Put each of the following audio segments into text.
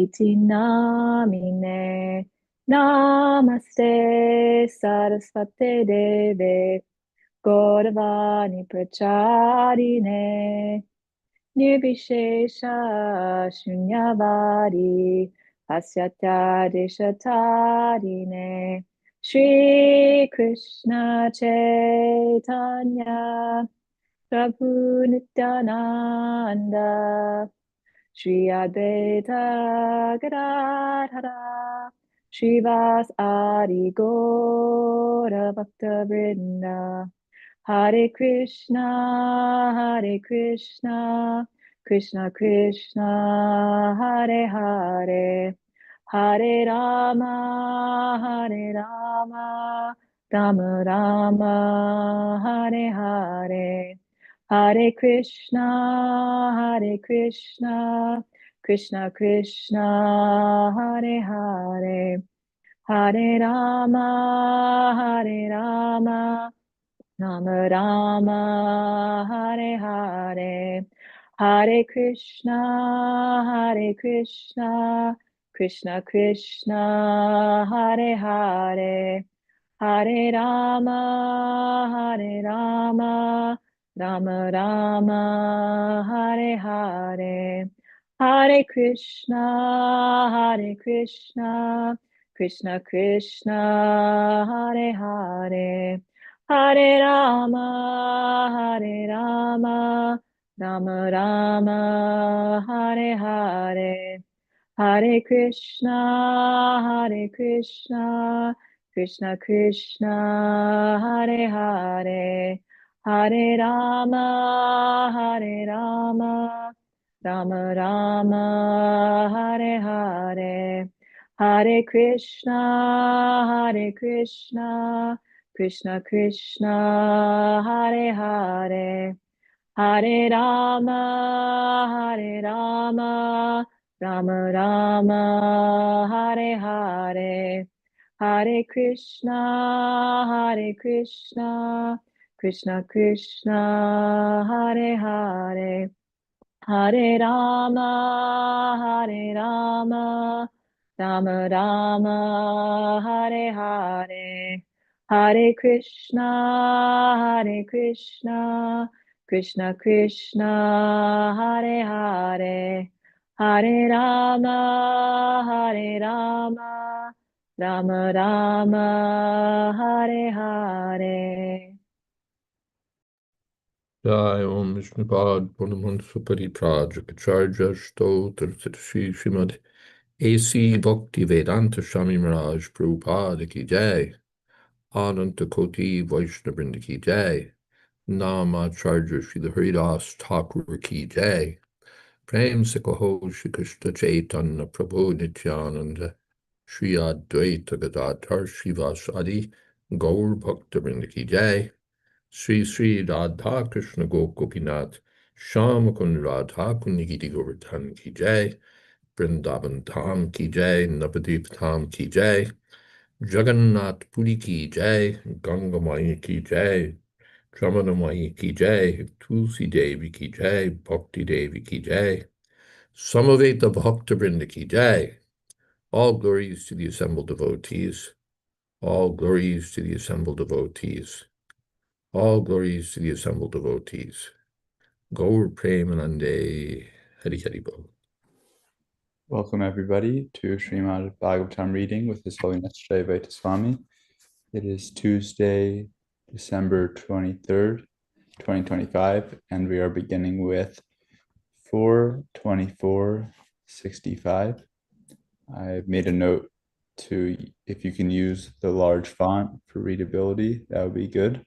iti namine. Namaste Sarasvate Deve Gauravani Pracharine Nirvishesha Shunyavadi Pasyatya Deshatarine Shri Krishna Chaitanya Prabhu Nityananda Jayādvaita Gadadhara Shrivas Adi Gaura Bhakta Vrinda Hare Krishna, Krishna Krishna, Hare Hare, Hare Rama, Rama Rama, Hare Hare, Hare Krishna, Krishna Krishna, Hare Hare, Hare Rama, Rama Rama, Hare Hare, Hare Krishna, Krishna Krishna, Hare Hare, Hare Rama, Rama Rama, Hare Hare, Hare Krishna, Krishna Krishna, Hare Hare, Hare Rama, Rama Rama, Hare Hare, Hare Krishna, Krishna Krishna, Hare Hare, Hare Rama, Rama Rama, Hare Hare, Hare Krishna, Krishna Krishna, Hare Hare, Hare Rama, Rama Rama, Hare Hare, Hare Krishna, Krishna Krishna, Hare Hare, Hare Rama, Rama Rama, Hare Hare, Hare Krishna, Krishna Krishna, Hare Hare, Hare Rama, Rama Rama, Hare Hare. Jai Om Vishnupad Purnamanta Paripurajaka Stotra Sri Srimad A.C. Bhakti Vedanta Swami Maharaj Prabhupada Ki Jai Ananta Koti Vaishnavrinda Ki Jai Namacharya Sri Haridas Thakur Ki Jai Prem Sikaho Shri Krishna Chaitanya Prabhu Nityananda Sri Advaita Gadadhar Srivasadi Gaur Bhakta Vrinda Ki Jai Sri Sri Radha Krishna Gopinath Sham Kun Radha Kunigiti Govardhan Ki Jai Vrindavan Dham Ki Jai Navadip Dham Ki Jai Jagannath Puri Ki Jai Ganga Maya Ki Jai Jamana Maya Ki Jai Tulsi Devi Ki Jai Bhakti Devi Ki Jai Samaveta Bhakta Vrinda Ki Jai. All glories to the assembled devotees. All glories to the assembled devotees. All glories to the assembled devotees. Gaur Premanande Hari Hari Bol. Welcome everybody to Srimad Bhagavatam reading with His Holiness Jayādvaita Swami. It is Tuesday, December 23rd, 2025, and we are beginning with 4:24:65. I've made a note to, if you can use the large font for readability, that would be good.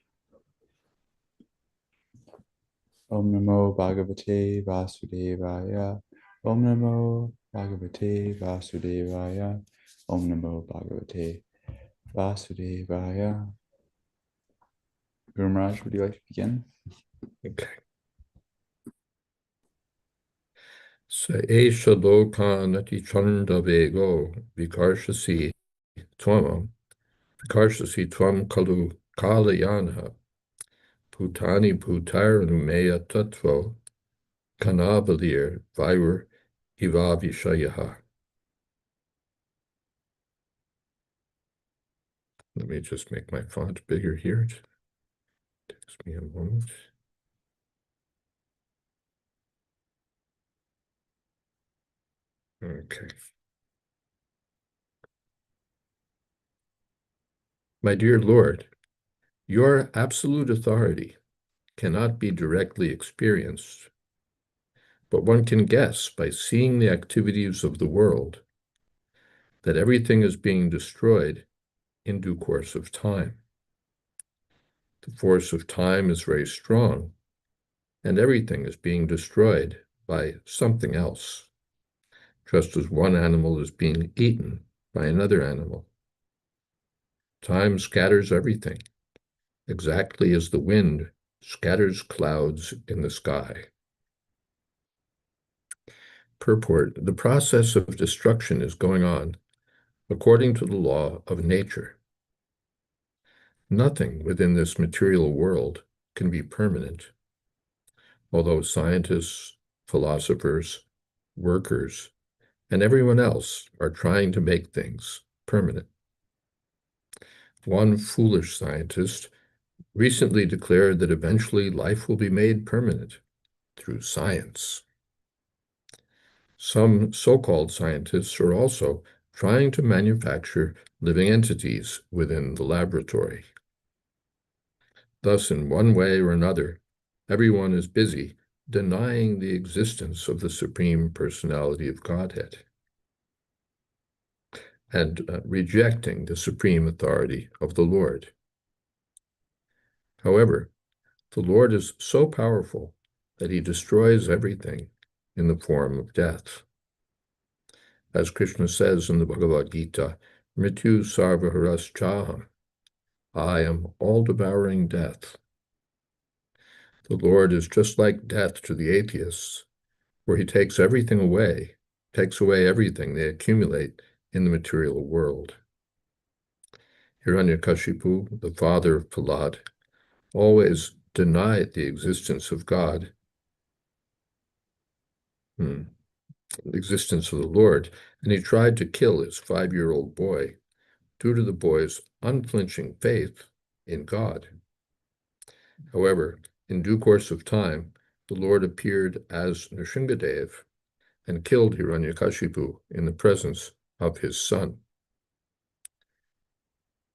Om Namo Bhagavate Vasudevaya. Om Namo Bhagavate Vasudevaya. Om Namo Bhagavate Vasudevaya. Guru Maharaj, would you like to begin? Okay. Sa esha lokanati chanda vego vikarshasi tvam kalu kalayana putani putarnumeya tattva kanavalir vair ivavishaya. Let me just make my font bigger here. It takes me a moment. Okay. My dear Lord, your absolute authority cannot be directly experienced, but one can guess by seeing the activities of the world that everything is being destroyed in due course of time. The force of time is very strong, and everything is being destroyed by something else, just as one animal is being eaten by another animal. Time scatters everything, exactly as the wind scatters clouds in the sky. Purport: the process of destruction is going on according to the law of nature. Nothing within this material world can be permanent, although scientists, philosophers, workers, and everyone else are trying to make things permanent. One foolish scientist recently declared that eventually life will be made permanent through science. Some so-called scientists are also trying to manufacture living entities within the laboratory. Thus, in one way or another, everyone is busy denying the existence of the Supreme Personality of Godhead and rejecting the supreme authority of the Lord. However, the Lord is so powerful that he destroys everything in the form of death. As Krishna says in the Bhagavad Gita, Mrityu sarvaharas chaham, I am all-devouring death. The Lord is just like death to the atheists, where he takes everything away, takes away everything they accumulate in the material world. Hiranyakashipu, the father of Prahlad, always denied the existence of God, the existence of the Lord, and he tried to kill his 5-year-old boy due to the boy's unflinching faith in God. However, in due course of time, the Lord appeared as Nrsingadev and killed Hiranyakashipu in the presence of his son.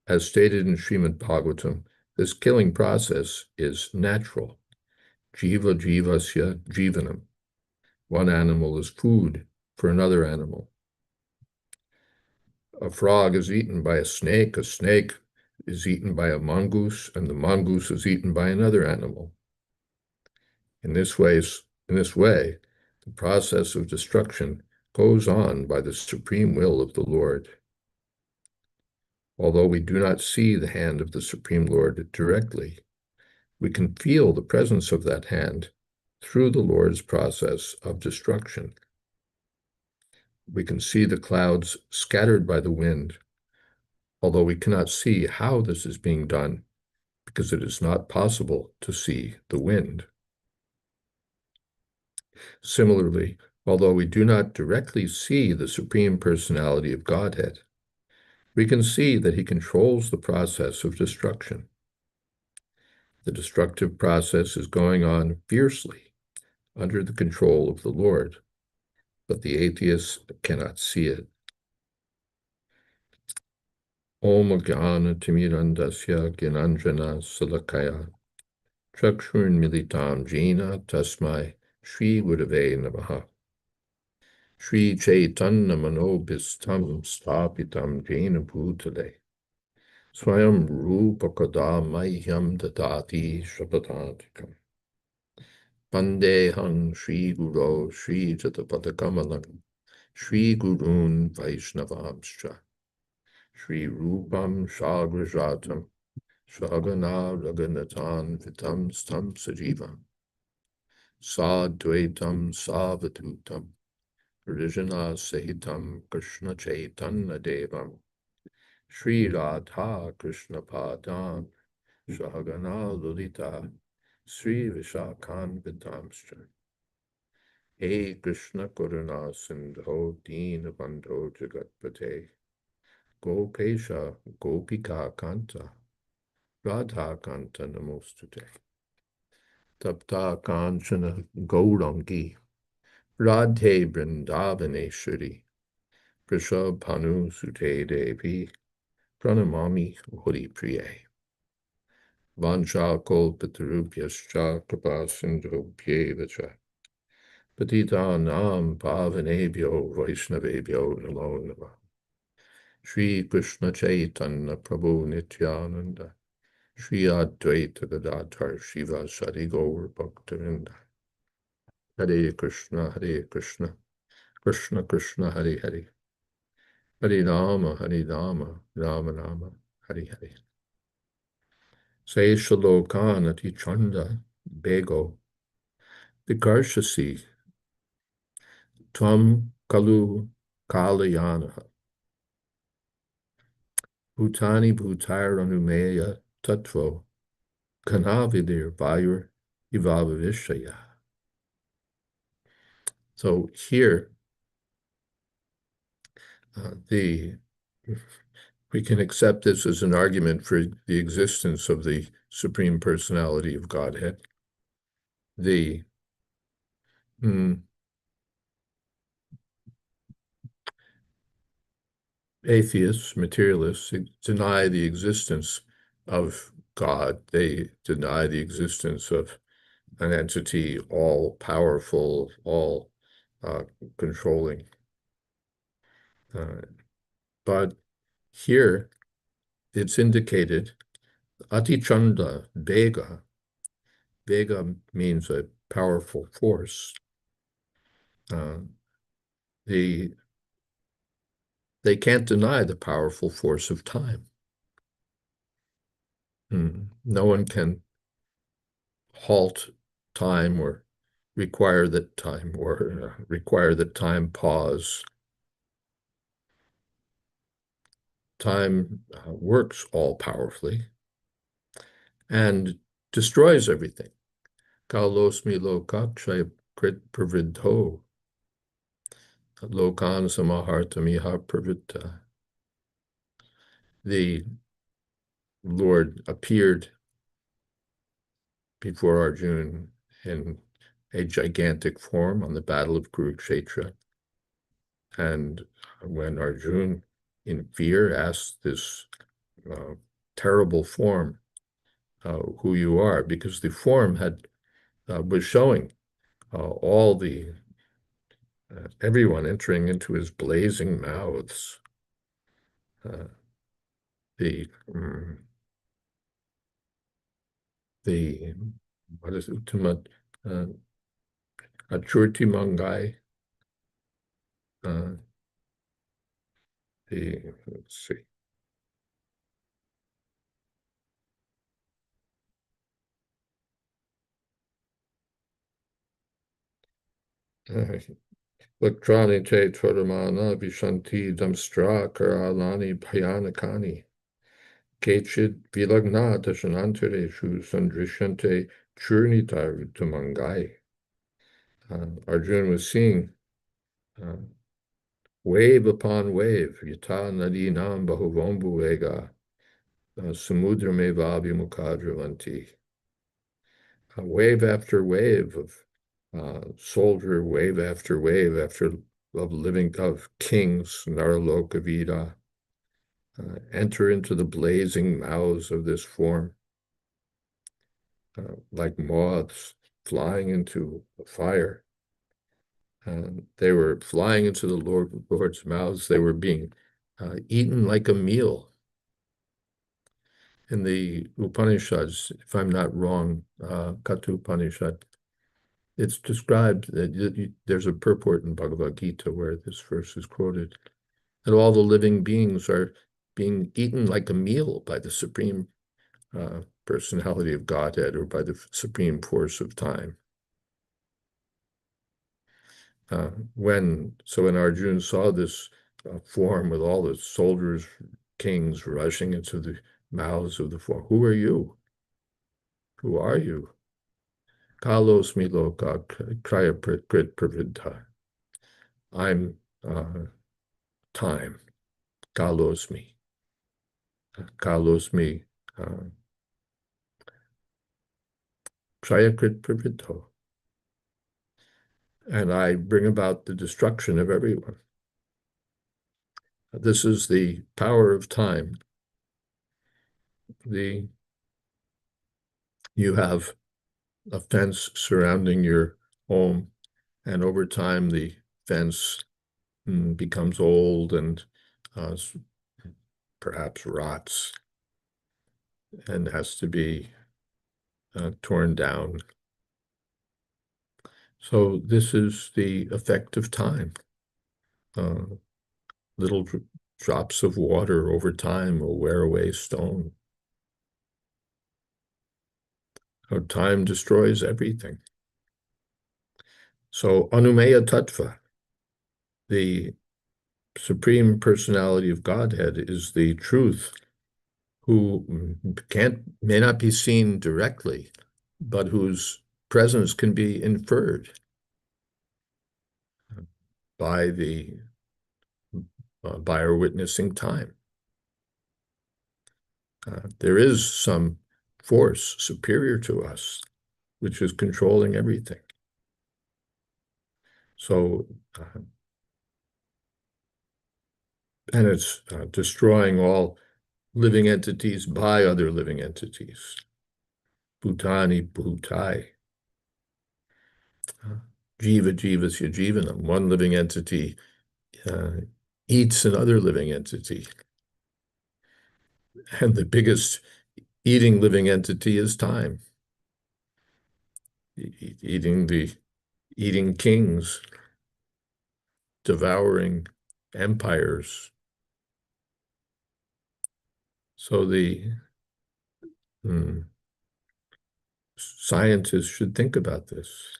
As stated in Srimad Bhagavatam, this killing process is natural. Jiva jivasya jivanam. One animal is food for another animal. A frog is eaten by a snake is eaten by a mongoose, and the mongoose is eaten by another animal. In this way, the process of destruction goes on by the supreme will of the Lord. Although we do not see the hand of the Supreme Lord directly, we can feel the presence of that hand through the Lord's process of destruction. We can see the clouds scattered by the wind, although we cannot see how this is being done because it is not possible to see the wind. Similarly, although we do not directly see the Supreme Personality of Godhead, we can see that he controls the process of destruction. The destructive process is going on fiercely under the control of the Lord, but the atheists cannot see it. Om Jnana Timirandasya Gyananjana Salakaya Chakshurn Militam Jena Tasmai Shri Gurave Namaha Shri Chaitanya Manobhistam Stapitam Jena Bhutale Swayam Rupakada Mahyam Dadati Shapatantikam Vandeham Shri Guru Shri Jatapadakamalam Shri Gurun Vaishnavamscha Shri Rupam Shagrajatam Shagana Raganatan Vitam Stam Sajivam Sadvaitam Savatutam Rijana Sahitam Krishna Chaitanya Devam Shri Radha Krishna Padam Shagana Lulita Sri Vishakan Vitamscha He Krishna Karuna Sindho Deen Bandho Jagatpate Gopesha Gopika Kanta Radha Kanta Namostute Tapta Kanchana Gaurangi Radhe Vrindavaneshwari Prishabhanu Sute Devi Pranamami Hori Priye Vancha Kolpatarubhyascha Kripa Sindhubhyevacha Patitanam Pavanebhyo Vaishnavebhyo Namo Namah Shri Krishna Chaitanya Prabhu Nityananda Shri Advaita Gadadhar Shiva Sadi Gaur Bhaktavinda Hare Krishna Krishna Krishna Hare Hare Hare Rama Rama Rama Hare Hare Say Shalokan Ati Chanda Bego Vikarshasi Tvam Kalu Kalayana Bhutani Bhutaranumeya Tattvo Kanavidir Vayur Ivavavishaya. So here, we can accept this as an argument for the existence of the Supreme Personality of Godhead. The atheists, materialists, deny the existence of God. They deny the existence of an entity all-powerful, all-controlling. But here, it's indicated, Atichanda, Vega. Vega means a powerful force. They can't deny the powerful force of time. No one can halt time or require that time pause. Time works all powerfully and destroys everything. Kalosmi lokakshaya krit pravidho lokan samahartamiha pravritta. The Lord appeared before Arjuna in a gigantic form on the battle of Kurukshetra. And when Arjuna, in fear, asked this terrible form who you are, because the form was showing all the everyone entering into his blazing mouths. What is Uttama Achurti Mangai? Let's see. Laktrani te tvaramana vishanti damstra karalani bhayanakani. Kechid vilagna dashanantareshu sandrishante churnitar tamangai. Arjuna was seeing wave upon wave, yata nadinam bahuvambu vega, samudra mevabhimukhadravanti. Wave after wave of soldier, wave after wave of kings, Naraloka Vida, enter into the blazing mouths of this form, like moths flying into a fire. They were flying into the Lord's mouths. They were being eaten like a meal. In the Upanishads, if I'm not wrong, Katha Upanishad, it's described that there's a purport in Bhagavad Gita where this verse is quoted, that all the living beings are being eaten like a meal by the Supreme Personality of Godhead or by the Supreme Force of Time. When Arjuna saw this form with all the soldiers, kings rushing into the mouths of the form, who are you? Who are you? Kalos miloka kraya krit pravidha. I'm time. Kalos me. kalosmi Chayakrit Pravito. And I bring about the destruction of everyone. This is the power of time. You have a fence surrounding your home, and over time the fence becomes old and perhaps rots and has to be torn down. So this is the effect of time. Little drops of water over time will wear away stone. So time destroys everything. So Anumeya Tattva, the Supreme Personality of Godhead, is the truth, who may not be seen directly, but whose presence can be inferred by our witnessing time. There is some force superior to us, which is controlling everything. So, and it's destroying all living entities by other living entities. Bhutani bhutai. Jiva jivasya jivanam. One living entity eats another living entity. And the biggest eating living entity is time. Eating kings, devouring empires. So the scientists should think about this.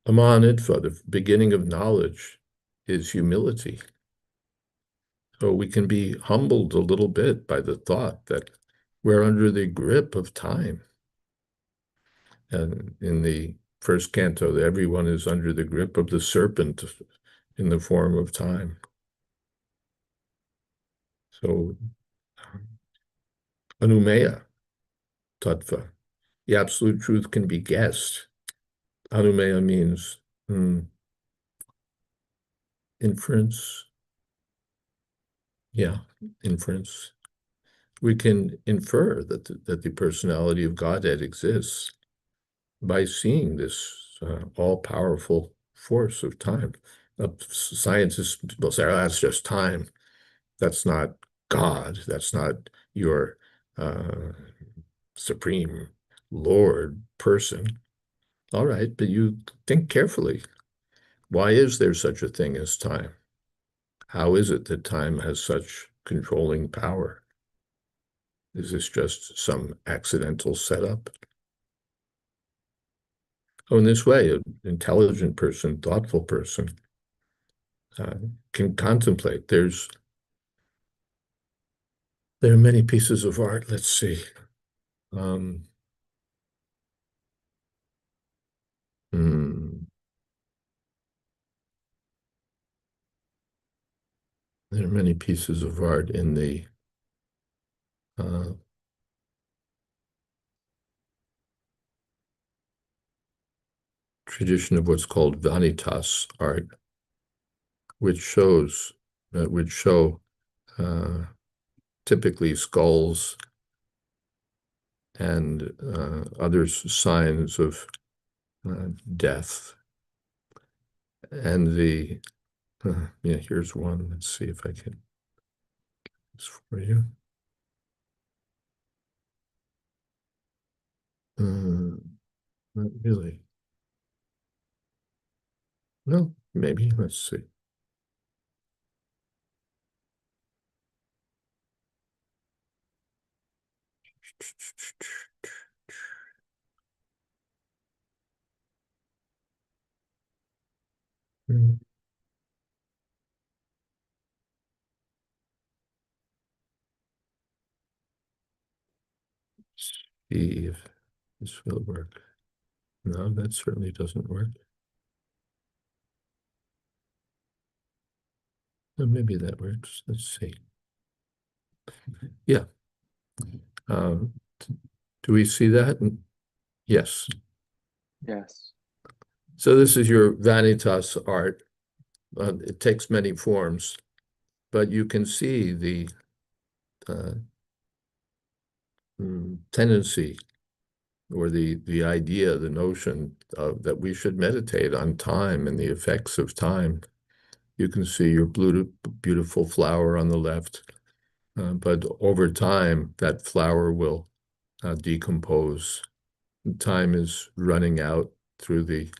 Amanitva, the beginning of knowledge, is humility. So we can be humbled a little bit by the thought that we're under the grip of time. And in the first canto, everyone is under the grip of the serpent in the form of time. So, Anumeya Tattva, the absolute truth can be guessed. Anumeya means inference. Yeah, inference. We can infer that the personality of Godhead exists by seeing this all-powerful force of time. Scientists will say, oh, that's just time. That's not God. That's not your supreme Lord person. All right, but you think carefully. Why is there such a thing as time? How is it that time has such controlling power? Is this just some accidental setup? Oh, in this way, an intelligent person, thoughtful person, can contemplate. There are many pieces of art. Let's see. There are many pieces of art in the tradition of what's called vanitas art, which show typically skulls and other signs of death. And yeah, here's one. Let's see if I can get this for you. Not really. No, maybe. Let's see. See if this will work. No, that certainly doesn't work. Well, maybe that works. Let's see. Yeah. Do we see that? Yes. Yes. So this is your Vanitas art. It takes many forms, but you can see the tendency or the idea, the notion that we should meditate on time and the effects of time. You can see your beautiful flower on the left, but over time, that flower will decompose. Time is running out through the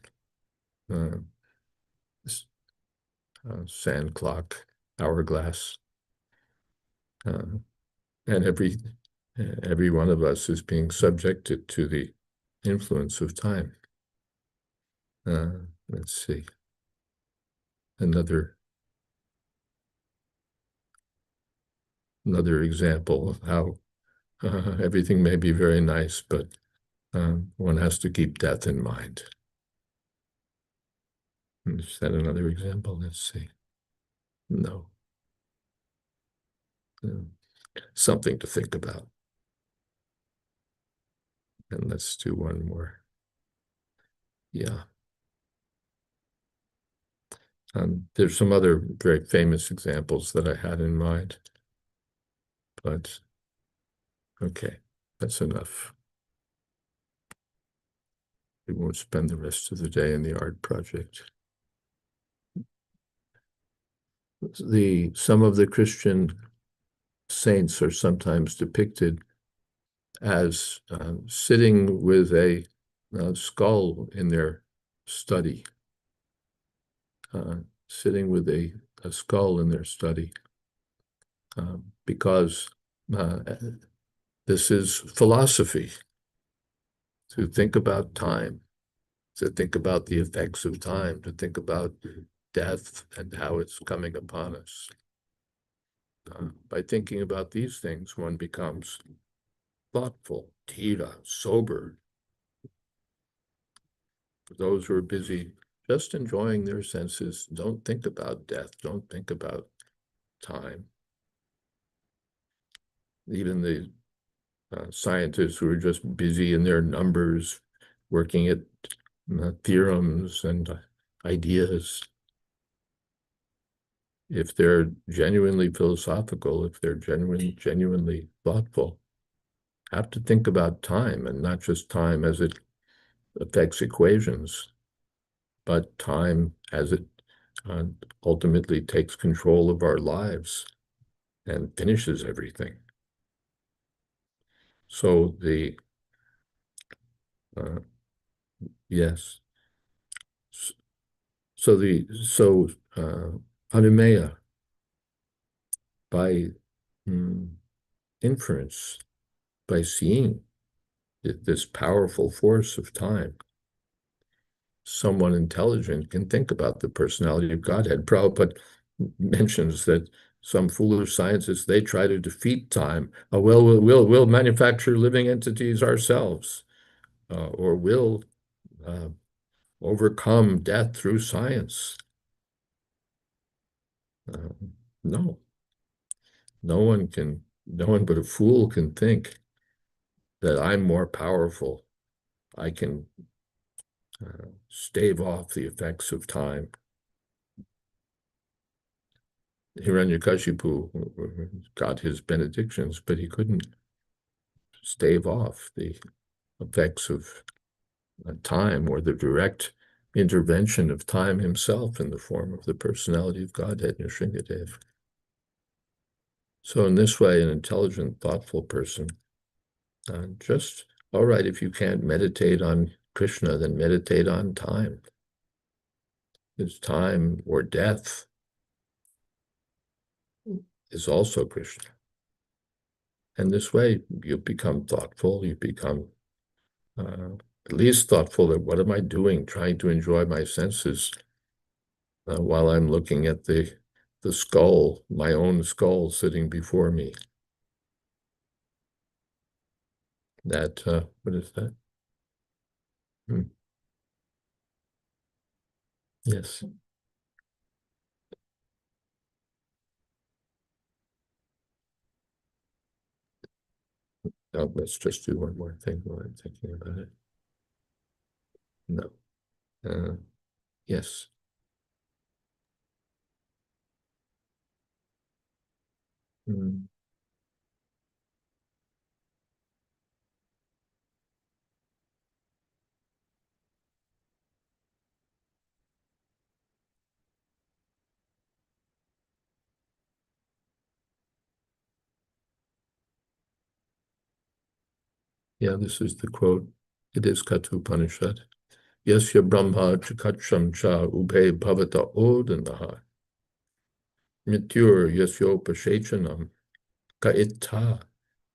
sand clock, hourglass, and every one of us is being subjected to the influence of time. Let's see. Another example of how everything may be very nice, but one has to keep death in mind. Is that another example? Let's see. No. Something to think about. And let's do one more. Yeah. There's some other very famous examples that I had in mind, but okay, that's enough. We won't spend the rest of the day in the art project. Some of the Christian saints are sometimes depicted as sitting with a skull in their study, sitting with a skull in their study, because this is philosophy, to think about time, to think about the effects of time, to think about death and how it's coming upon us. By thinking about these things, one becomes thoughtful, dhira, sober. For those who are busy just enjoying their senses, don't think about death, don't think about time. Even the scientists who are just busy in their numbers, working at theorems and ideas, if they're genuinely philosophical, if they're genuinely thoughtful, have to think about time, and not just time as it affects equations, but time as it ultimately takes control of our lives and finishes everything. So yes. So Anumeya, by inference, by seeing this powerful force of time, someone intelligent can think about the personality of Godhead. Prabhupada mentions that some foolish scientists, they try to defeat time. We'll manufacture living entities ourselves, or we'll overcome death through science. No. No one but a fool can think that I'm more powerful. I can stave off the effects of time. Hiranyakashipu got his benedictions, but he couldn't stave off the effects of time or the direct intervention of time himself in the form of the personality of Godhead, Nrsingadev. So in this way, an intelligent, thoughtful person, all right, if you can't meditate on Krishna, then meditate on time. It's time or death is also Krishna. And this way, you become thoughtful, you become at least thoughtful that what am I doing, trying to enjoy my senses while I'm looking at the skull, my own skull sitting before me. That, what is that? Yes. Now, let's just do one more thing while I'm thinking about it. No. Yes. Mm. Yeah, this is the quote. It is Katha Upanishad. Yasya Brahma Chakacham Cha Ube Bhavata Odanaha Mityur Yasyopashechanam Ka Itta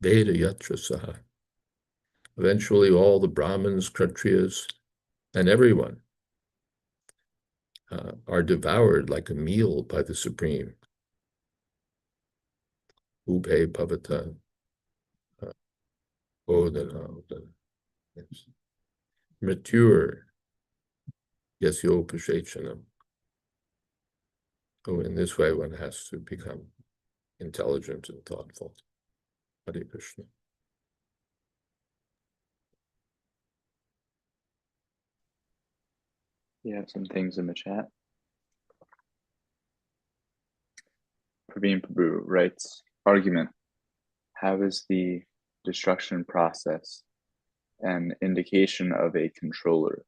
Veda Yatra Saha. Eventually, all the Brahmins, Kshatriyas, and everyone are devoured like a meal by the Supreme. Ube Bhavata Odanaha. Yes. Mature Yasyopashechanam. Oh, in this way, one has to become intelligent and thoughtful. Hare Krishna. You have some things in the chat. Praveen Prabhu writes, argument. How is the destruction process an indication of a controller?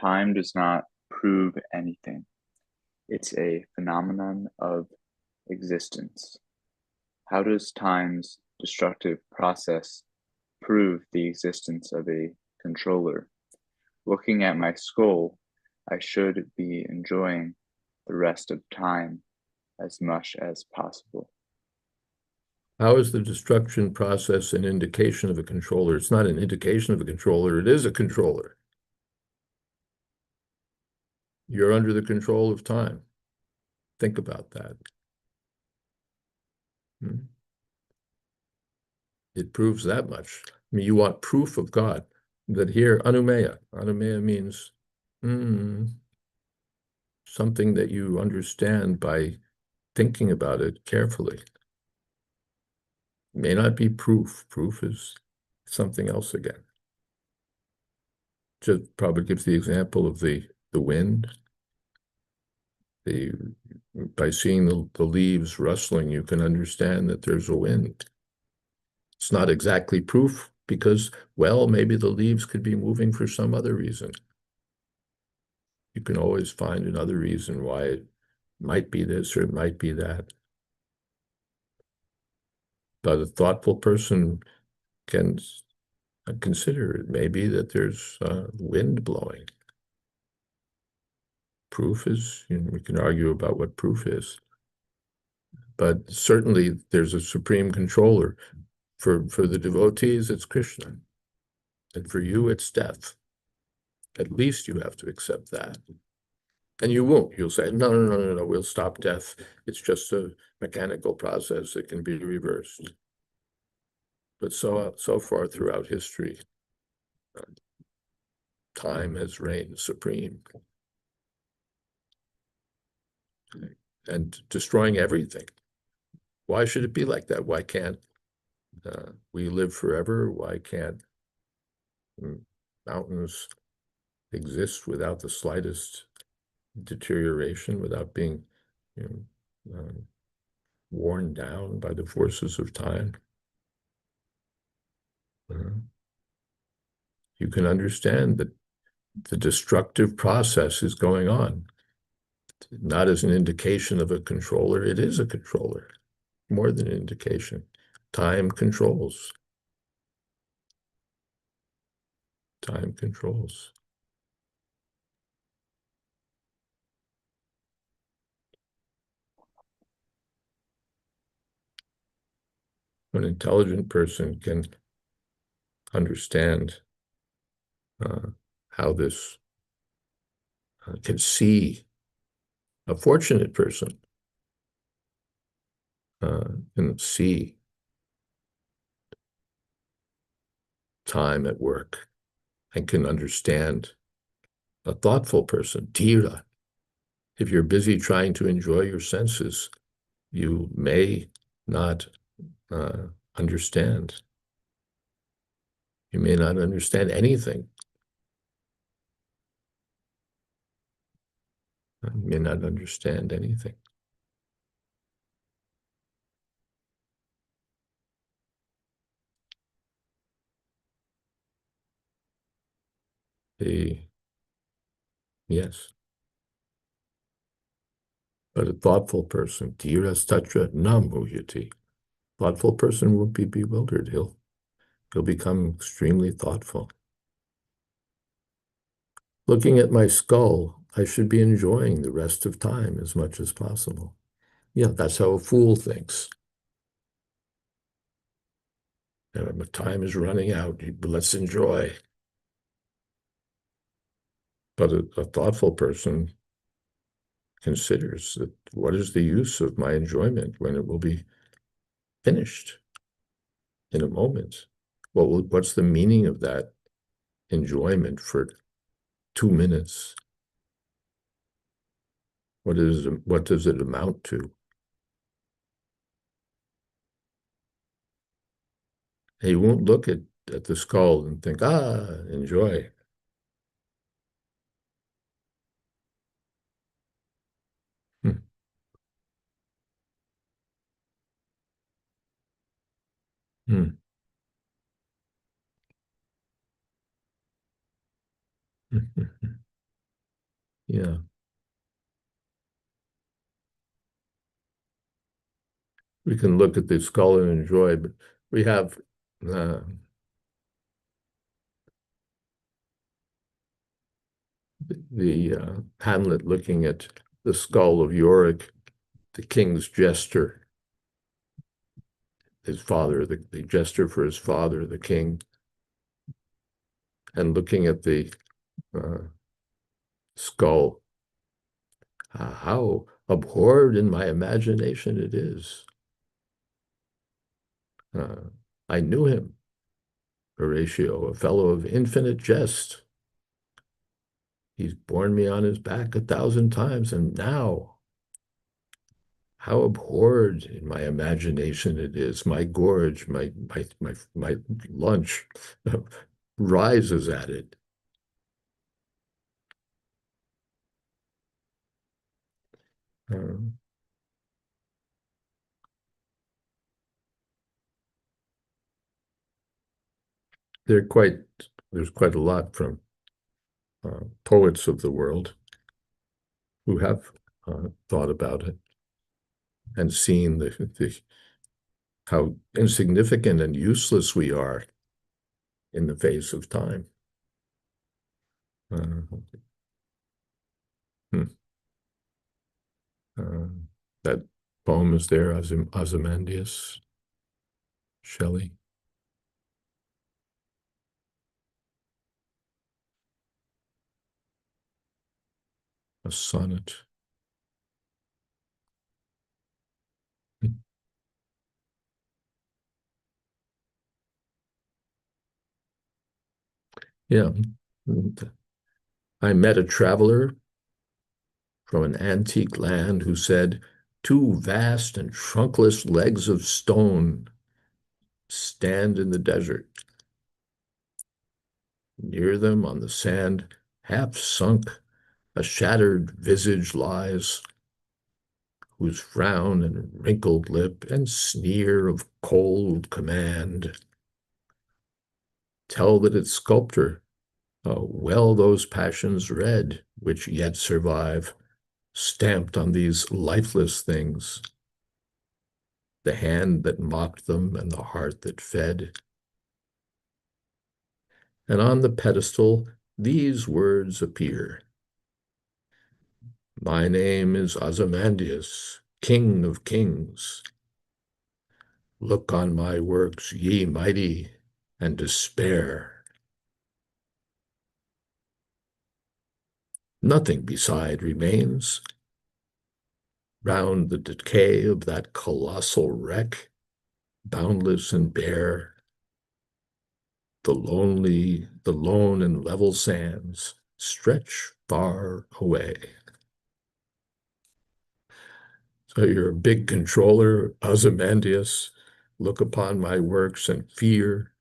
Time does not prove anything. It's a phenomenon of existence. How does time's destructive process prove the existence of a controller? Looking at my skull, I should be enjoying the rest of time as much as possible. How is the destruction process an indication of a controller? It's not an indication of a controller, it is a controller. You're under the control of time. Think about that. It proves that much. I mean, you want proof of God. That here, anumeya. Anumeya means something that you understand by thinking about it carefully. It may not be proof. Proof is something else again. Just probably gives the example of the wind. By seeing the leaves rustling, you can understand that there's a wind. It's not exactly proof because, well, maybe the leaves could be moving for some other reason. You can always find another reason why it might be this or it might be that. But a thoughtful person can consider it may be that there's wind blowing. Proof is, we can argue about what proof is. But certainly there's a supreme controller. For the devotees, it's Krishna. And for you, it's death. At least you have to accept that. And you won't. You'll say, no, we'll stop death. It's just a mechanical process that can be reversed. But so far throughout history, time has reigned supreme. And destroying everything. Why should it be like that? Why can't we live forever? Why can't mountains exist without the slightest deterioration, without being worn down by the forces of time? You can understand that the destructive process is going on, not as an indication of a controller. It is a controller, more than an indication. Time controls. Time controls. An intelligent person can understand how this can see. A fortunate person can see time at work and can understand. A thoughtful person, dhira. If you're busy trying to enjoy your senses, you may not understand. You may not understand anything. You may not understand anything. Yes. But a thoughtful person, dhiras tatra na muyati. Thoughtful person won't be bewildered. He'll become extremely thoughtful. Looking at my skull, I should be enjoying the rest of time as much as possible. Yeah, that's how a fool thinks. Time is running out. Let's enjoy. But a thoughtful person considers that what is the use of my enjoyment when it will be finished in a moment? What's the meaning of that enjoyment for 2 minutes? What does it amount to? He won't look at the skull and think, enjoy. Hmm. Hmm. Yeah, we can look at the skull and enjoy, but we have the Hamlet looking at the skull of Yorick, the king's jester, his father, the jester for his father, the king, and looking at the skull. How abhorred in my imagination it is. I knew him, Horatio, a fellow of infinite jest. He's borne me on his back 1,000 times, and now, how abhorred in my imagination it is. My gorge, my lunch rises at it. There's quite a lot from poets of the world who have thought about it and seen how insignificant and useless we are in the face of time. That poem is there, Ozymandias, Shelley. A sonnet. Yeah. I met a traveler from an antique land who said, 2 vast and trunkless legs of stone stand in the desert. Near them on the sand, half sunk, a shattered visage lies, whose frown and wrinkled lip and sneer of cold command tell that its sculptor well those passions read which yet survive, stamped on these lifeless things, the hand that mocked them and the heart that fed. And on the pedestal these words appear: My name is Ozymandias, King of Kings. Look on my works, ye mighty, and despair. Nothing beside remains. Round the decay of that colossal wreck, boundless and bare, the lone and level sands stretch far away. So you're a big controller, Ozymandias. Look upon my works and fear.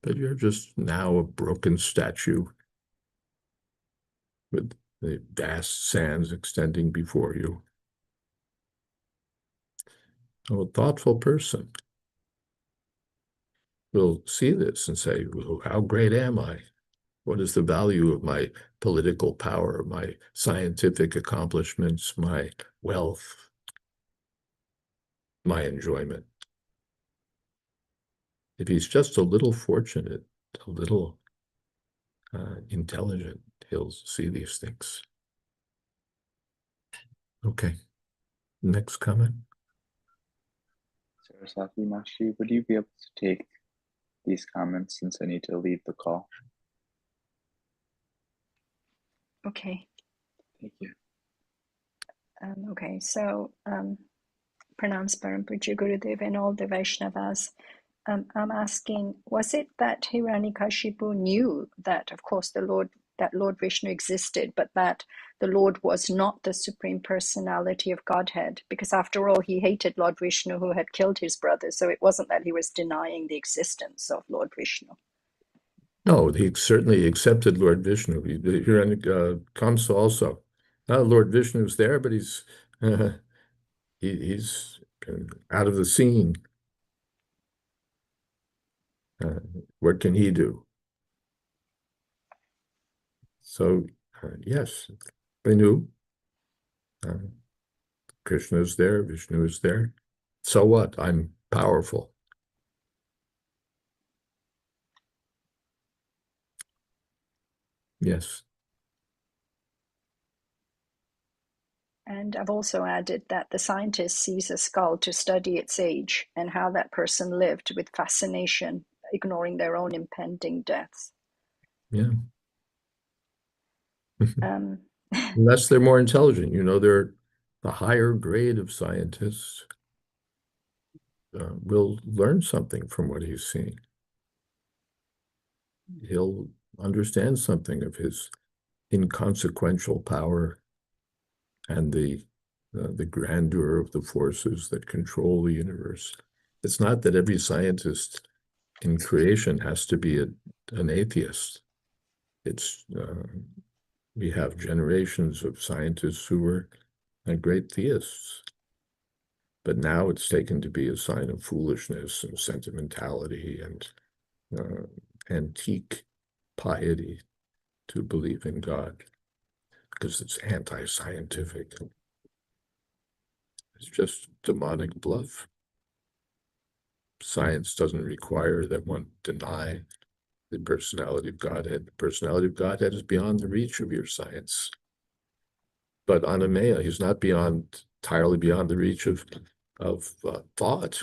but you're just now a broken statue with the vast sands extending before you. So a thoughtful person will see this and say, well, how great am I? What is the value of my political power, my scientific accomplishments, my wealth, my enjoyment? If he's just a little fortunate, a little intelligent, he'll see these things. Okay, next comment. Saraswati Mashi, would you be able to take these comments since I need to lead the call? Okay. Thank you. Okay, so pranams Param Pujya Gurudev and all the Vaishnavas. I'm asking, was it that Hiranyakashipu knew that, of course, that Lord Vishnu existed, but that the Lord was not the Supreme Personality of Godhead? Because after all, he hated Lord Vishnu who had killed his brother, so it wasn't that he was denying the existence of Lord Vishnu. No, he certainly accepted Lord Vishnu. Kamsa also. Lord Vishnu's there, but he's out of the scene. What can he do? So, yes, they knew. Krishna is there, Vishnu is there. So what? I'm powerful. Yes. And I've also added that the scientist sees a skull to study its age and how that person lived with fascination, ignoring their own impending deaths. Yeah. Unless they're more intelligent, they're the higher grade of scientists will learn something from what he's seeing. He'll understand something of his inconsequential power and the grandeur of the forces that control the universe. It's not that every scientist in creation has to be an atheist. It's we have generations of scientists who were great theists, but now it's taken to be a sign of foolishness and sentimentality and antique piety to believe in God, because it's anti-scientific. It's just demonic bluff. Science doesn't require that one deny the personality of Godhead. The personality of Godhead is beyond the reach of your science. But Anamaya, he's not entirely beyond the reach of thought.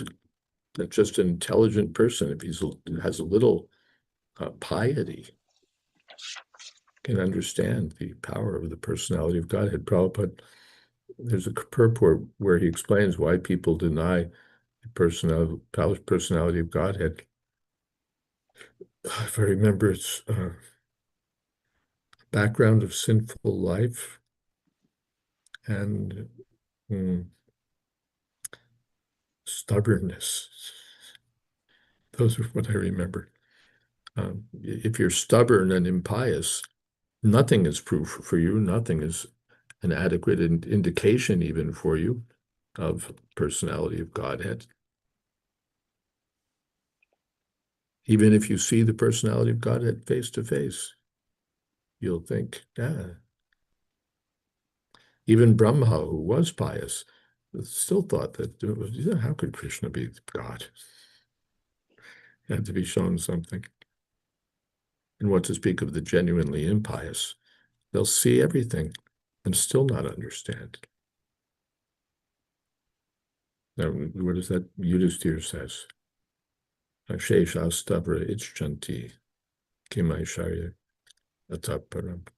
That's just an intelligent person. If he has a little piety, can understand the power of the personality of Godhead. Prabhupada, there's a purport where he explains why people deny the personality of Godhead. If I remember, it's background of sinful life and stubbornness. Those are what I remember. If you're stubborn and impious, nothing is proof for you. Nothing is an adequate indication even for you of personality of Godhead. Even if you see the personality of Godhead face to face, you'll think, Even Brahma, who was pious, still thought that, how could Krishna be God? He had to be shown something. And what to speak of the genuinely impious? They'll see everything and still not understand. Now, what is that Yudhisthira says? Shesha stavra ichchanti kimaisharya ataparam.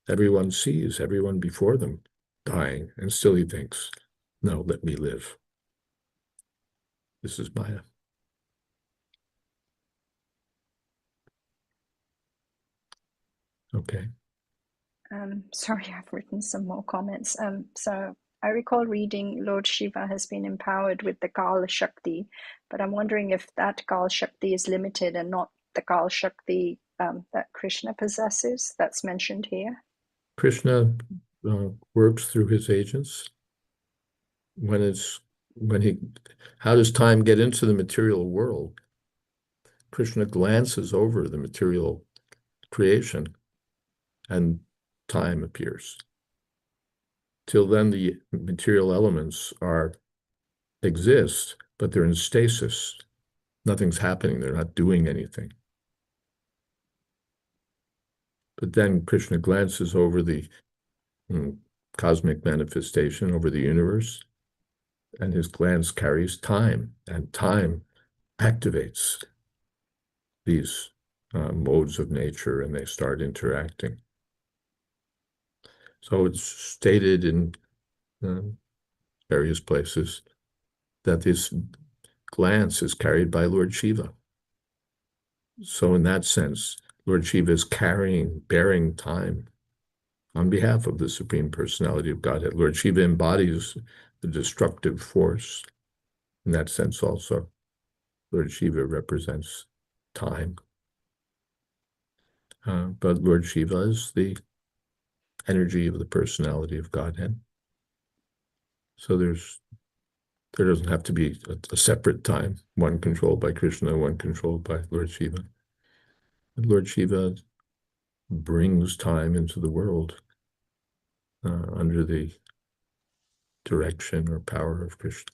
Everyone sees everyone before them dying, and still he thinks, no, let me live. This is Maya. Okay. Sorry, I've written some more comments. So I recall reading Lord Shiva has been empowered with the Kal Shakti, but I'm wondering if that Kal Shakti is limited and not the Kal Shakti that Krishna possesses that's mentioned here? Krishna works through his agents. How does time get into the material world? Krishna glances over the material creation and time appears. Till then, the material elements exist, but they're in stasis. Nothing's happening. They're not doing anything. But then Krishna glances over the cosmic manifestation, over the universe, and his glance carries time, and time activates these modes of nature, and they start interacting. So it's stated in various places that this glance is carried by Lord Shiva. So in that sense, Lord Shiva is bearing time on behalf of the Supreme Personality of Godhead. Lord Shiva embodies the destructive force. In that sense also, Lord Shiva represents time. But Lord Shiva is the energy of the personality of Godhead. So there doesn't have to be a separate time, one controlled by Krishna, one controlled by Lord Shiva. And Lord Shiva brings time into the world under the direction or power of Krishna.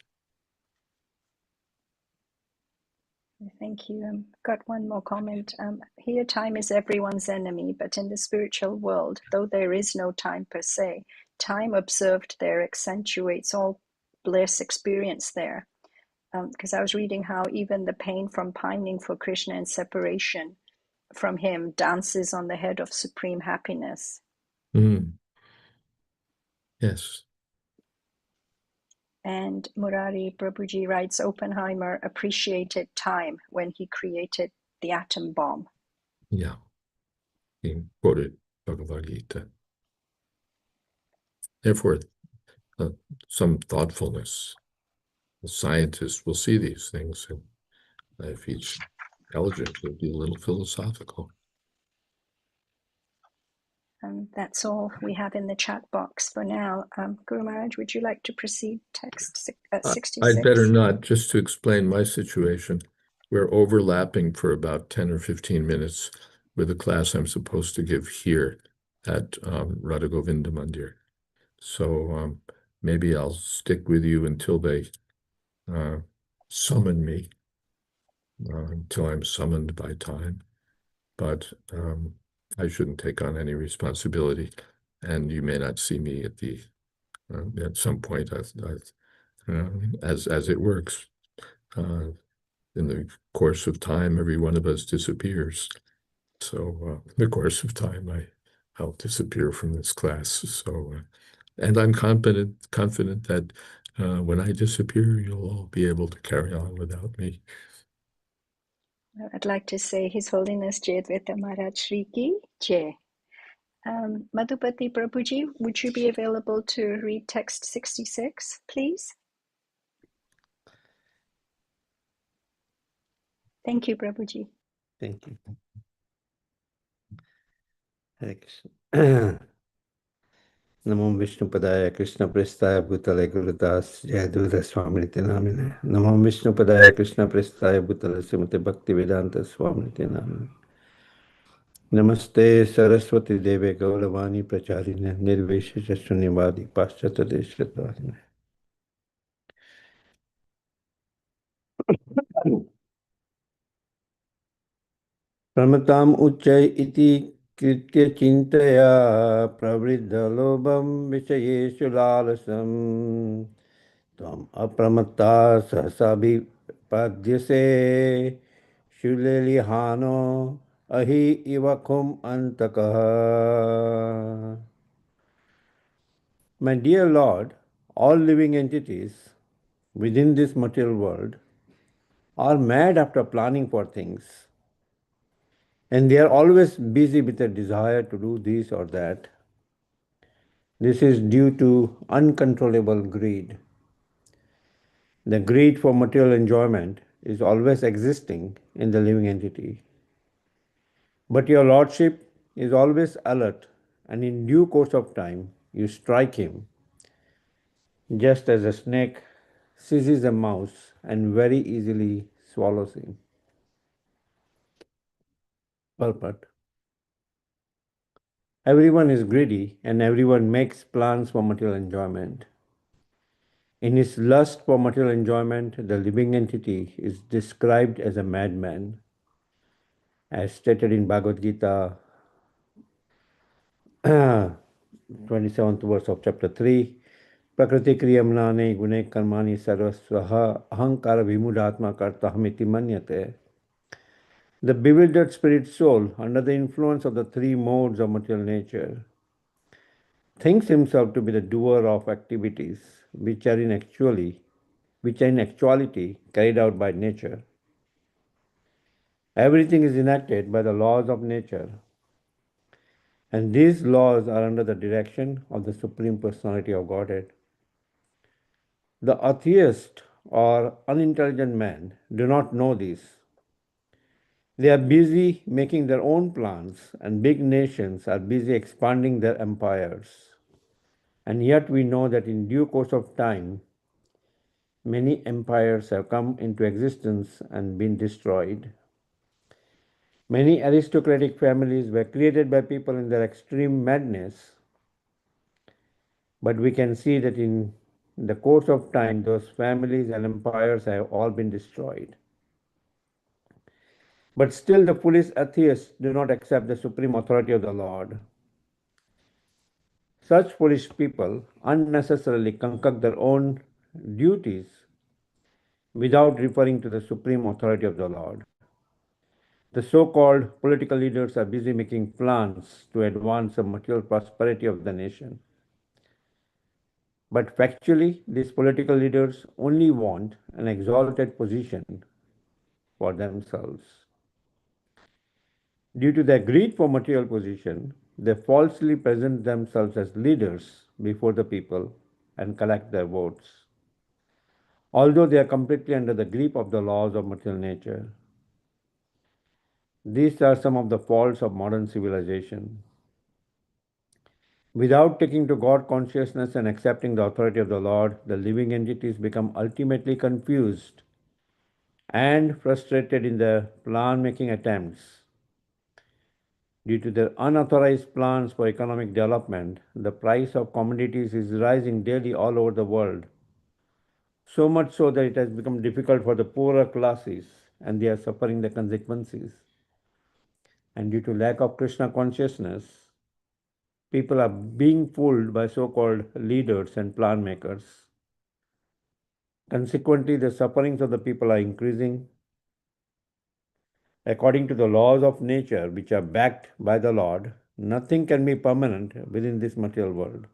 Thank you. Got one more comment. Here, time is everyone's enemy, but in the spiritual world, though there is no time per se, time observed there accentuates all bliss experienced there. Because I was reading how even the pain from pining for Krishna and separation from him dances on the head of supreme happiness. Yes. And Murari Prabhuji writes, Oppenheimer appreciated time when he created the atom bomb. Yeah. He quoted Bhagavad Gita. Therefore, some thoughtfulness. The scientists will see these things, and if each intelligent will be a little philosophical. That's all we have in the chat box for now. Guru Maharaj, would you like to proceed text 66? I'd better not, just to explain my situation. We're overlapping for about 10 or 15 minutes with a class I'm supposed to give here at Radha Govinda Mandir. So maybe I'll stick with you until they summon me, until I'm summoned by time. But I shouldn't take on any responsibility, and you may not see me at some point as it works. In the course of time, every one of us disappears. So in the course of time, I'll disappear from this class. So, and I'm confident that when I disappear, you'll all be able to carry on without me. I'd like to say His Holiness Jayādvaita Maharaj Shri Ki Jai. Madhupati Prabhuji, would you be available to read text 66, please? Thank you, Prabhuji. Thank you. Hare Krishna. Namo Vishnupadaya Krishna Prestaya Bhutale Gurudas Jayādvaita Swami Nitya Namine. Namo Vishnupadaya Krishna Prestaya Bhutale Srimate Bhakti Vedanta Swami Nitya Namine. Namaste Saraswati Deve Gauravani Pracharine Nirvesha Shunivadi Paschata Deshatvarine. Pramatam Uchay Iti Kritya Chintaya Pravriddha Lobham Vishayeshu Lalasam Tvam Apramatta Sahasabhi Padyase Shulelihano Ahi Ivakum Antakaha. My dear Lord, all living entities within this material world are mad after planning for things. And they are always busy with a desire to do this or that. This is due to uncontrollable greed. The greed for material enjoyment is always existing in the living entity. But your lordship is always alert, and in due course of time you strike him, just as a snake seizes a mouse and very easily swallows him. Purport. Everyone is greedy and everyone makes plans for material enjoyment. In his lust for material enjoyment, the living entity is described as a madman, as stated in Bhagavad Gita, 27th verse of chapter 3. Prakriti kriyamnane gune karmani sarvasvaha ahankara vimudatma kartahamiti manyate. The bewildered spirit soul, under the influence of the three modes of material nature, thinks himself to be the doer of activities which are in actuality carried out by nature. Everything is enacted by the laws of nature, and these laws are under the direction of the Supreme Personality of Godhead. The atheist or unintelligent man do not know this. They are busy making their own plans, and big nations are busy expanding their empires. And yet we know that in due course of time, many empires have come into existence and been destroyed. Many aristocratic families were created by people in their extreme madness, but we can see that in the course of time, those families and empires have all been destroyed. But still, the foolish atheists do not accept the supreme authority of the Lord. Such foolish people unnecessarily concoct their own duties without referring to the supreme authority of the Lord. The so-called political leaders are busy making plans to advance the material prosperity of the nation. But factually, these political leaders only want an exalted position for themselves. Due to their greed for material position, they falsely present themselves as leaders before the people and collect their votes, although they are completely under the grip of the laws of material nature. These are some of the faults of modern civilization. Without taking to God consciousness and accepting the authority of the Lord, the living entities become ultimately confused and frustrated in their plan-making attempts. Due to their unauthorized plans for economic development, the price of commodities is rising daily all over the world, so much so that it has become difficult for the poorer classes and they are suffering the consequences. And due to lack of Krishna consciousness, people are being fooled by so-called leaders and plan makers. Consequently, the sufferings of the people are increasing. According to the laws of nature, which are backed by the Lord, nothing can be permanent within this material world.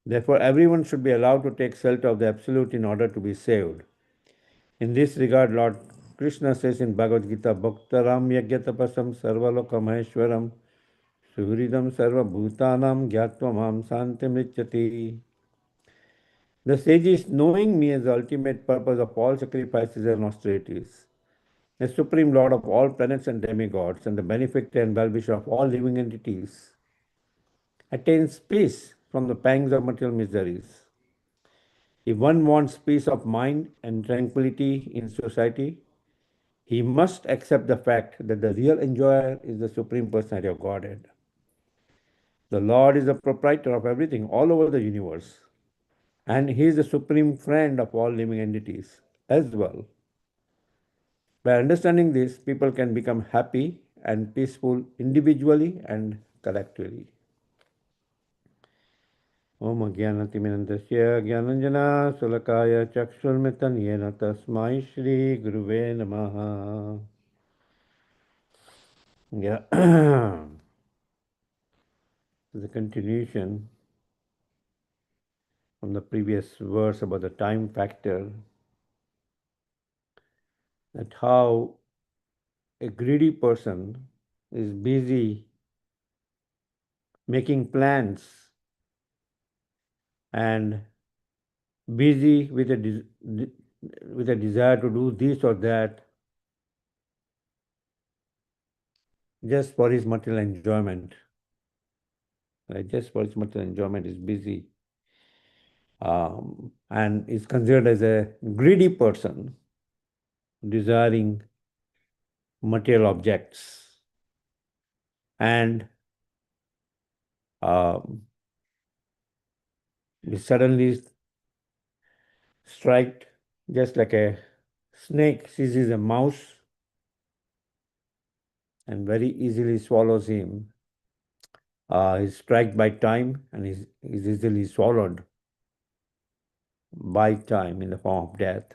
Therefore, everyone should be allowed to take shelter of the Absolute in order to be saved. In this regard, Lord Krishna says in Bhagavad Gita, Bhaktaram yagyatapasam sarvalokamaeshwaram suhridam sarva bhutanam gyatvam santimrityati. The sages, knowing me as the ultimate purpose of all sacrifices and austerities, the Supreme Lord of all planets and demigods, and the benefactor and well-wisher of all living entities, attains peace from the pangs of material miseries. If one wants peace of mind and tranquility in society, he must accept the fact that the real enjoyer is the Supreme Personality of Godhead. The Lord is the proprietor of everything all over the universe, and He is the supreme friend of all living entities as well. By understanding this, people can become happy and peaceful individually and collectively. Om Jnanatimirandasya Jnananjana Sulakaya Chakshurmitan Yena Tasmai Shri Guruve Namaha. Yeah. The continuation from the previous verse about the time factor, that how a greedy person is busy making plans and busy with a desire to do this or that, just for his material enjoyment. Right? Just for his material enjoyment is busy. And is considered as a greedy person, desiring material objects. And is suddenly struck, just like a snake seizes a mouse and very easily swallows him. He's struck by time and is easily swallowed by time in the form of death.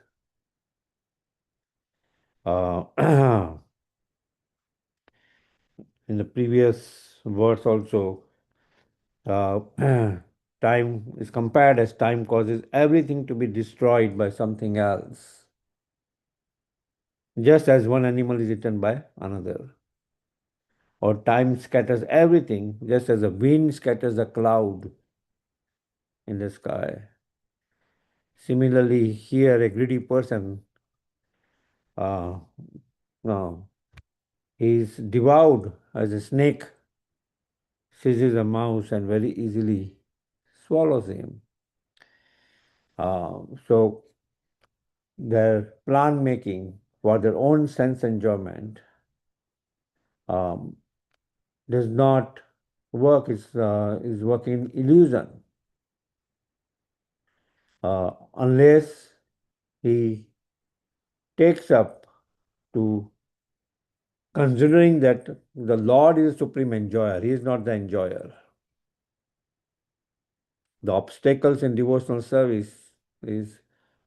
In the previous verse also, time is compared as time causes everything to be destroyed by something else, just as one animal is eaten by another. Or time scatters everything, just as the wind scatters a cloud in the sky. Similarly, here a greedy person, he is devoured as a snake seizes a mouse and very easily swallows him. So their plan making for their own sense enjoyment does not work, is working illusion. Unless he takes up to considering that the Lord is the supreme enjoyer, he is not the enjoyer. The obstacles in devotional service is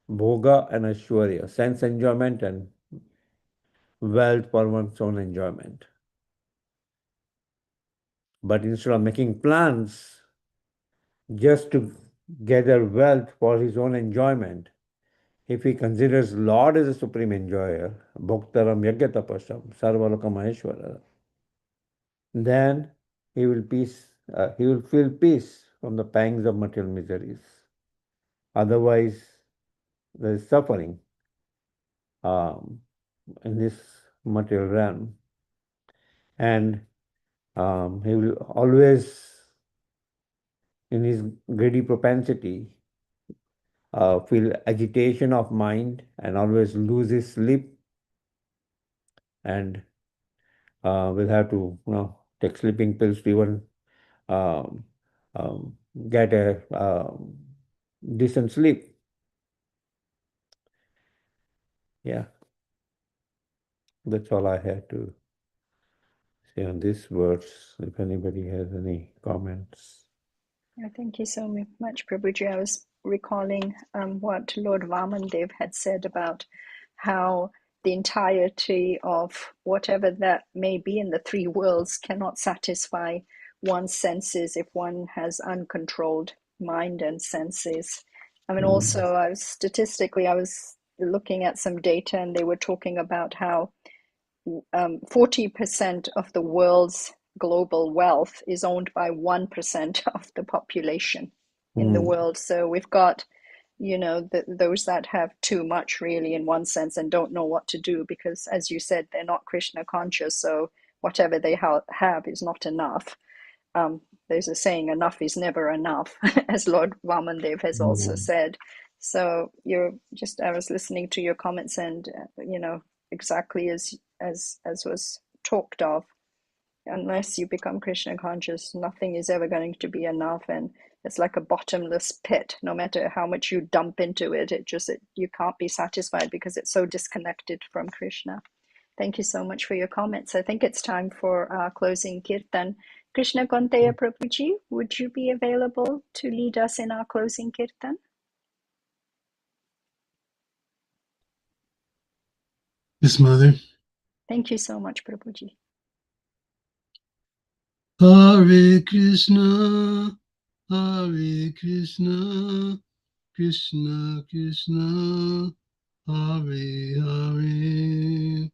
bhoga and aishwarya, sense enjoyment and wealth for one's own enjoyment. But instead of making plans just to gather wealth for his own enjoyment, if he considers Lord as a supreme enjoyer, bhoktaram yagyatapasam sarvalokam maheshwara, then he will feel peace from the pangs of material miseries. Otherwise, there is suffering in this material realm, and he will always, in his greedy propensity, feel agitation of mind and always lose his sleep, and will have to take sleeping pills to even get a decent sleep. Yeah, that's all I had to say on this verse. If anybody has any comments. Thank you so much, Prabhuji. I was recalling what Lord Vamandev had said about how the entirety of whatever that may be in the three worlds cannot satisfy one's senses if one has uncontrolled mind and senses. I mean, also, I was looking at some data, and they were talking about how 40% of the world's global wealth is owned by 1% of the population in the world. So we've got, those that have too much really in one sense and don't know what to do because, as you said, they're not Krishna conscious. So whatever they have is not enough. There's a saying, enough is never enough, as Lord Vamandev has also said. So I was listening to your comments and, exactly as was talked of, unless you become Krishna conscious, nothing is ever going to be enough, and it's like a bottomless pit. No matter how much you dump into it, you can't be satisfied because it's so disconnected from Krishna. Thank you so much for your comments. I think it's time for our closing kirtan. Krishna Konteya Prabhuji, would you be available to lead us in our closing kirtan? Yes, Mother. Thank you so much, Prabhuji. Hare Krishna, Hare Krishna, Krishna Krishna, Hare Hare,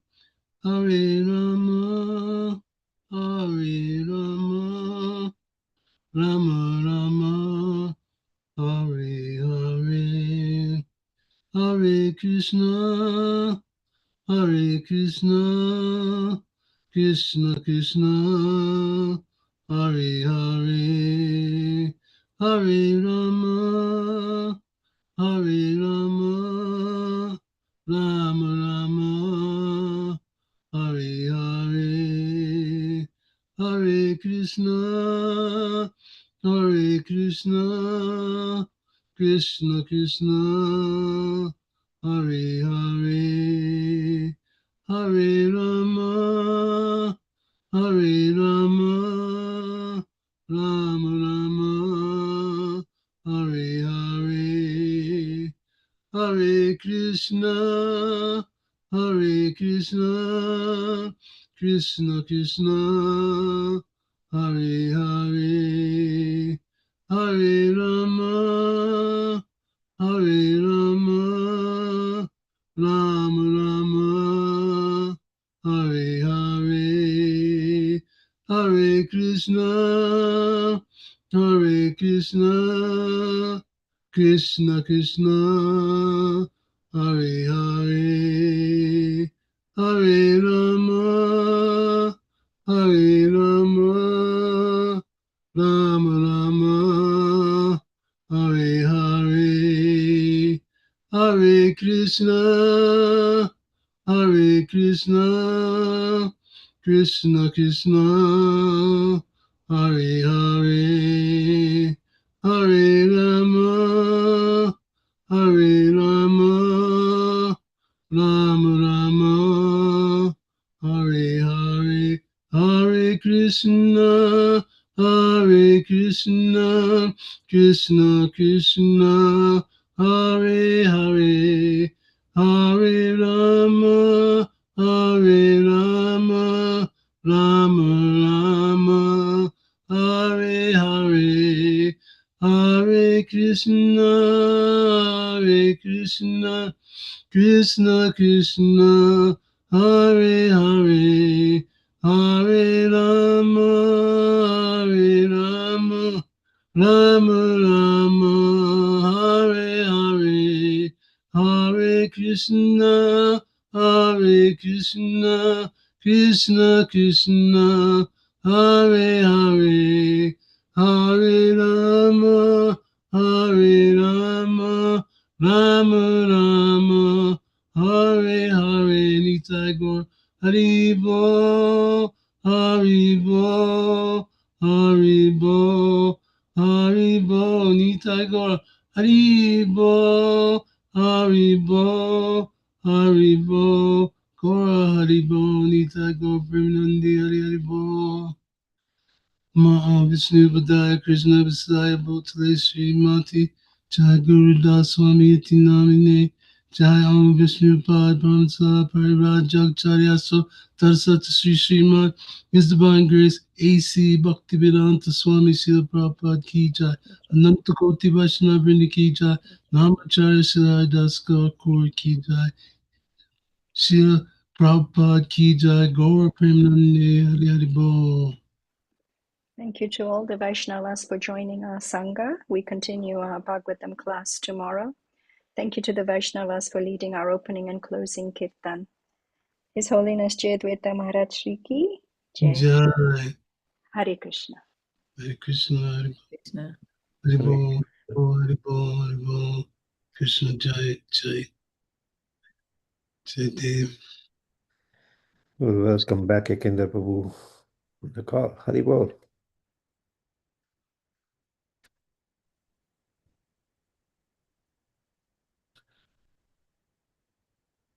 Hare Rama, Hare Rama, Rama Rama, Hare Hare, Hare Krishna, Hare Krishna, Krishna Krishna, Hare Hare, Hare Rama, Hare Rama, Rama Rama, Hare Hare, Hare Krishna, Hare Krishna, Krishna Krishna, Hare Hare, Hare Rama, Hare Rama, Rama Rama, Hare Hare, Hare Krishna, Hare Krishna, Krishna Krishna, Hare Hare, Hare Rama, Hare Rama, Rama Rama, Hare Hare, Hare Krishna, Hare Krishna, Krishna Krishna, Hare Hare, Hare Rama, Hare Rama, Rama Rama, Hare Hare, Hare Krishna, Hare Krishna, Krishna Krishna, Hare Hare, Hare Rama, Hare Rama, Rama Rama, Hare Hare, Hare Krishna, Hare Krishna, Krishna Krishna, Hare Hare, Hare Rama, Hare Rama, Rama Rama, Hare Hare, Hare Krishna, Hare Krishna, Krishna Krishna, Hare Hare, Hare Rama, Hare Rama, Rama Rama, Hare Hare, Hare Krishna, Hare Krishna, Krishna Krishna, Hare Hare, Hare Rama, Hare Rama, Rama Rama, Hare Hare, Nitai Gaur, Haribo, Haribo, Haribo, Haribo, Nitai Gaur, Haribo, Haribo, Haribo, Gora Haribo, Nitai Gaur, Premanandi, Hari Haribo. Maha Vishnu Padaya Krishna Visaya Bhutale Srimati Jai Guru Das Swami Iti Namine Jai Om Vishnu Pad Brahmasa Parivrat Jagcharya So Tarsat Sri Srimad His Divine Grace A.C. Bhaktivedanta Swami Srila Prabhupada Ki Jai Ananta Koti Vaishnava Vrinda Ki Jai Namacharya Srila Das Kaur Ki Jai Srila Prabhupada Ki Jai Gaur Premanande Hari Hari Bol. Thank you to all the Vaishnavas for joining our Sangha. We continue our Bhagavatam class tomorrow. Thank you to the Vaishnavas for leading our opening and closing kirtan. His Holiness Jayādvaita Maharaj Shri Ki Jai. Jai. Hare Krishna. Hare Krishna, Hare Krishna. Bol, Hare Bol, Hare Bol. Krishna Jai, Jai. Jai Dev. Welcome back, Ekendra Prabhu, on the call. Hari Bol.